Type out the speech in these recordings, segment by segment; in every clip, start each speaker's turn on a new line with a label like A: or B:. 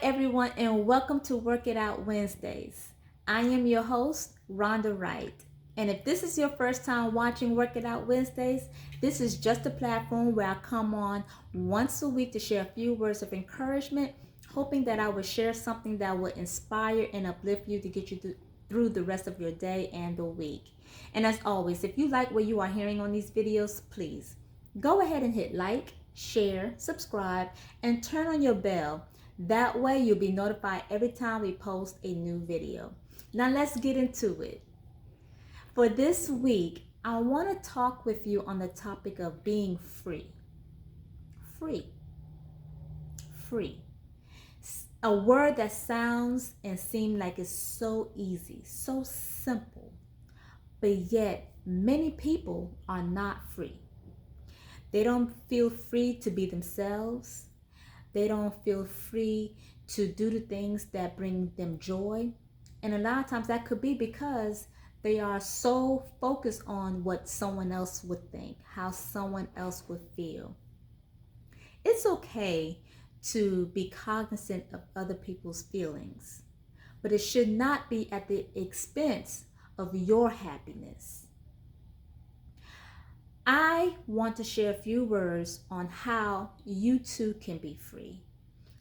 A: everyone, and welcome to Work It Out Wednesdays. I am your host, Rhonda Wright. And if this is your first time watching Work It Out Wednesdays, this is just a platform where I come on once a week to share a few words of encouragement, hoping that I will share something that will inspire and uplift you to get you through the rest of your day and the week. And as always, if you like what you are hearing on these videos, please go ahead and hit like, share, subscribe, and turn on your bell. That way you'll be notified every time we post a new video. Now let's get into it. For this week, I want to talk with you on the topic of being free. Free. Free. A word that sounds and seems like it's so easy, so simple, but yet many people are not free. They don't feel free to be themselves. They don't feel free to do the things that bring them joy. And a lot of times that could be because they are so focused on what someone else would think, how someone else would feel. It's okay to be cognizant of other people's feelings, but it should not be at the expense of your happiness. I want to share a few words on how you too can be free.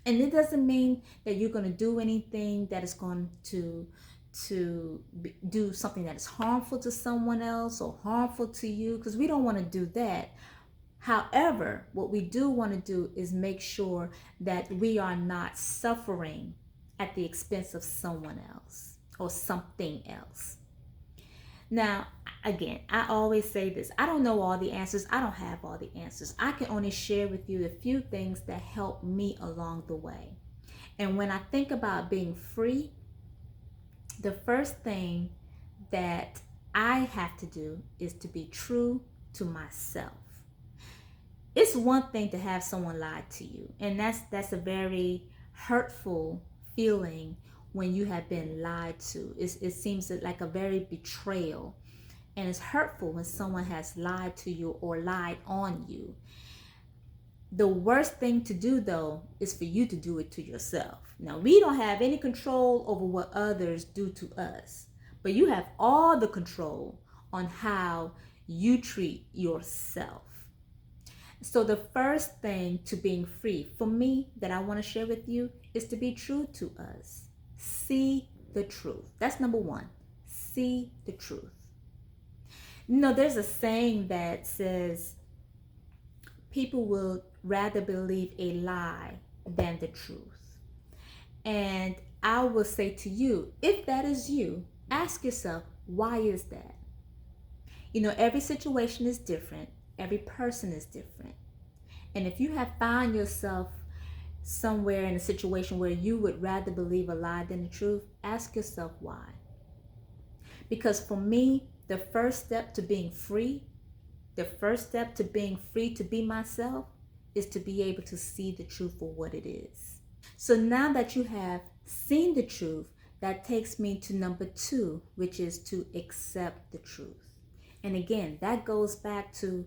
A: And it doesn't mean that you're going to do anything that is going to do something that is harmful to someone else or harmful to you, because we don't want to do that. However, what we do want to do is make sure that we are not suffering at the expense of someone else or something else. Now, again, I always say this. I don't know all the answers. I don't have all the answers. I can only share with you a few things that help me along the way. And when I think about being free, the first thing that I have to do is to be true to myself. It's one thing to have someone lie to you, and that's a very hurtful feeling when you have been lied to. It seems like a very betrayal, and it's hurtful when someone has lied to you or lied on you. The worst thing to do, though, is for you to do it to yourself. Now, we don't have any control over what others do to us, but you have all the control on how you treat yourself. So the first thing to being free for me that I want to share with you is to be true to us. See the truth. That's number one. See the truth. There's a saying that says people will rather believe a lie than the truth. And I will say to you, if that is you, ask yourself, why is that? Every situation is different. Every person is different. And if you have found yourself somewhere in a situation where you would rather believe a lie than the truth, ask yourself why. Because for me, the first step to being free, to be myself, is to be able to see the truth for what it is. So now that you have seen the truth, that takes me to number 2, which is to accept the truth. And again, that goes back to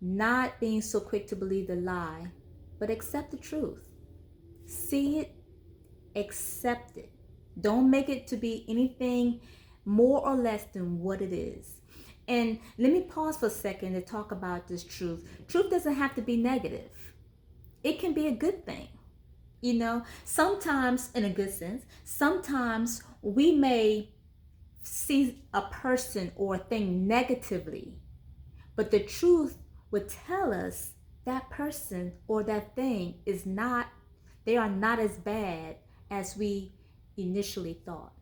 A: not being so quick to believe the lie, but accept the truth. See it, accept it. Don't make it to be anything more or less than what it is. And let me pause for a second to talk about this truth. Truth doesn't have to be negative. It can be a good thing. Sometimes in a good sense, sometimes we may see a person or a thing negatively, but the truth would tell us that person or that thing they are not as bad as we initially thought.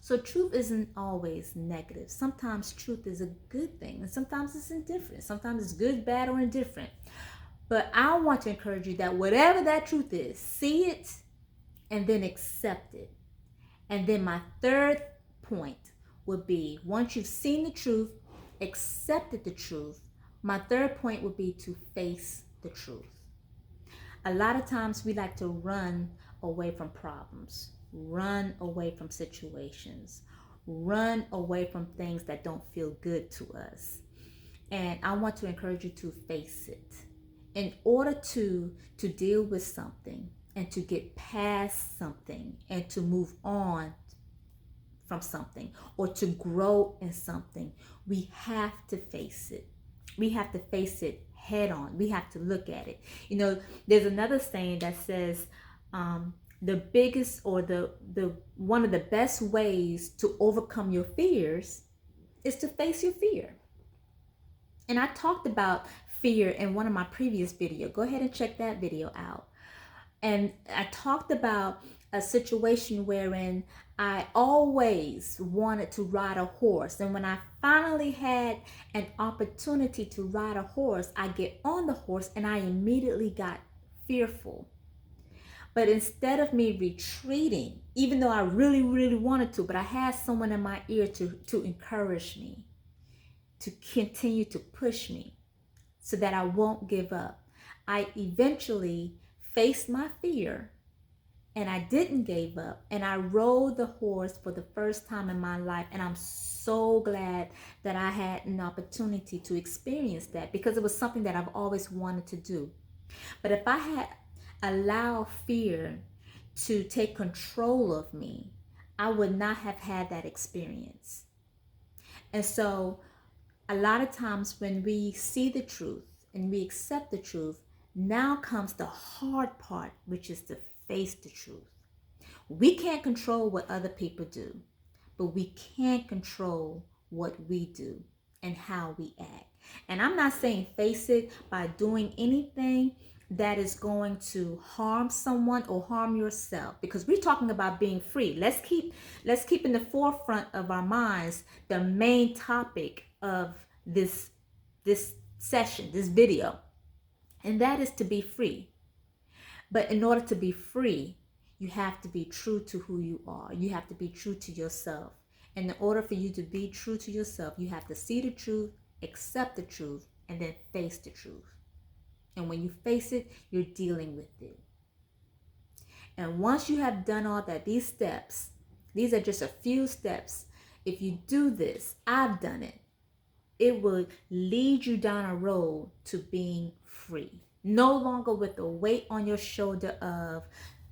A: So truth isn't always negative. Sometimes truth is a good thing, and sometimes it's indifferent. Sometimes it's good, bad, or indifferent. But I want to encourage you that whatever that truth is, see it and then accept it. And then my third point would be, once you've seen the truth, accepted the truth, my third point would be to face the truth. A lot of times we like to run away from problems, run away from situations, run away from things that don't feel good to us. And I want to encourage you to face it. In order to deal with something, and to get past something and to move on from something or to grow in something, we have to face it. We have to face it head on. We have to look at it. You know, there's another saying that says, the biggest or the one of the best ways to overcome your fears is to face your fear. And I talked about fear in one of my previous videos. Go ahead and check that video out. And I talked about a situation wherein I always wanted to ride a horse. And when I finally had an opportunity to ride a horse, I get on the horse and I immediately got fearful. But instead of me retreating, even though I really, really wanted to, but I had someone in my ear to encourage me, to continue to push me so that I won't give up. I eventually faced my fear and I didn't give up, and I rode the horse for the first time in my life, and I'm so glad that I had an opportunity to experience that because it was something that I've always wanted to do. But if I had allowed fear to take control of me, I would not have had that experience. And so a lot of times when we see the truth and we accept the truth, now comes the hard part, which is to face the truth. We can't control what other people do, but we can control what we do and how we act. And I'm not saying face it by doing anything that is going to harm someone or harm yourself, because we're talking about being free. Let's keep in the forefront of our minds the main topic of this session, this video, and that is to be free. But in order to be free, you have to be true to who you are. You have to be true to yourself. And in order for you to be true to yourself, you have to see the truth, accept the truth, and then face the truth. And when you face it, you're dealing with it. And once you have done all that, these steps, these are just a few steps. If you do this, I've done it. It will lead you down a road to being free. No longer with the weight on your shoulder of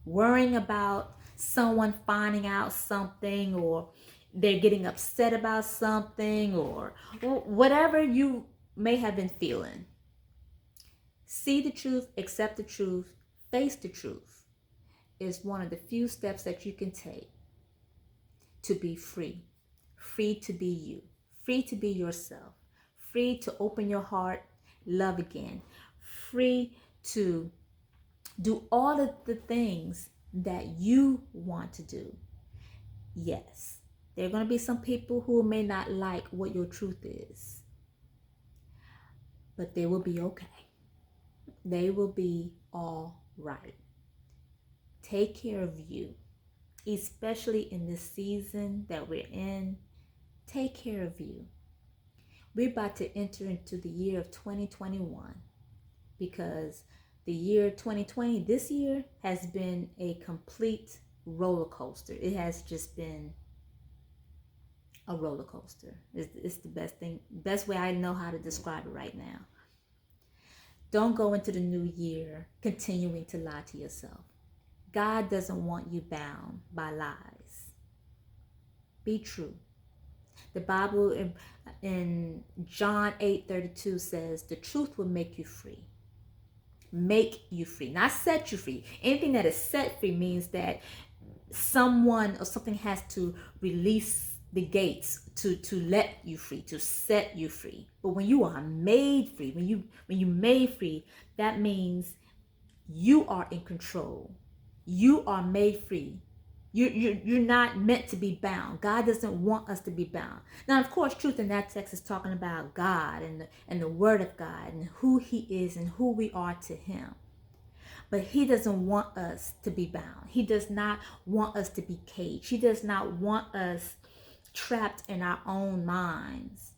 A: worrying about someone finding out something, or they're getting upset about something, or whatever you may have been feeling. See the truth, accept the truth, face the truth is one of the few steps that you can take to be free. Free to be you. Free to be yourself. Free to open your heart, love again. Free to do all of the things that you want to do. Yes, there are going to be some people who may not like what your truth is, but they will be okay. They will be all right. Take care of you, especially in this season that we're in. Take care of you. We're about to enter into the year of 2021 because the year 2020, this year, has been a complete roller coaster. It has just been a roller coaster. It's the best way I know how to describe it right now. Don't go into the new year continuing to lie to yourself. God doesn't want you bound by lies. Be true. The Bible in John 8:32 says, the truth will make you free. Make you free, not set you free. Anything that is set free means that someone or something has to release the gates to let you free, to set you free. But when you are made free, when you made free, that means you are in control. You are made free. You're not meant to be bound. God doesn't want us to be bound. Now, of course, truth in that text is talking about God and the Word of God and who He is and who we are to Him. But He doesn't want us to be bound. He does not want us to be caged. He does not want us trapped in our own minds.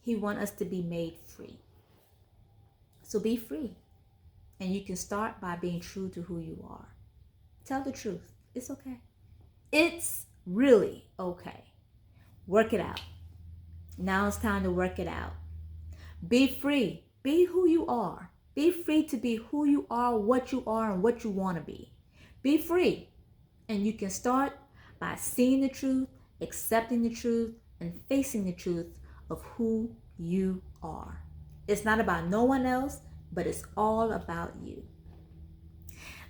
A: He wants us to be made free. So be free. And you can start by being true to who you are. Tell the truth. It's okay. It's really okay. Work it out. Now it's time to work it out. Be free. Be who you are. Be free to be who you are, what you are, and what you want to be. Be free. And you can start by seeing the truth, accepting the truth, and facing the truth of who you are. It's not about no one else, but it's all about you.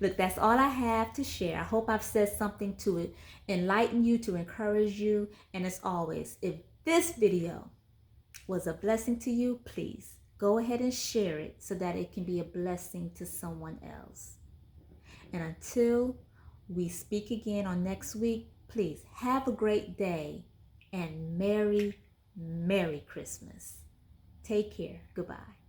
A: Look, that's all I have to share. I hope I've said something to enlighten you, to encourage you. And as always, if this video was a blessing to you, please go ahead and share it so that it can be a blessing to someone else. And until we speak again on next week, please have a great day and Merry, Merry Christmas. Take care. Goodbye.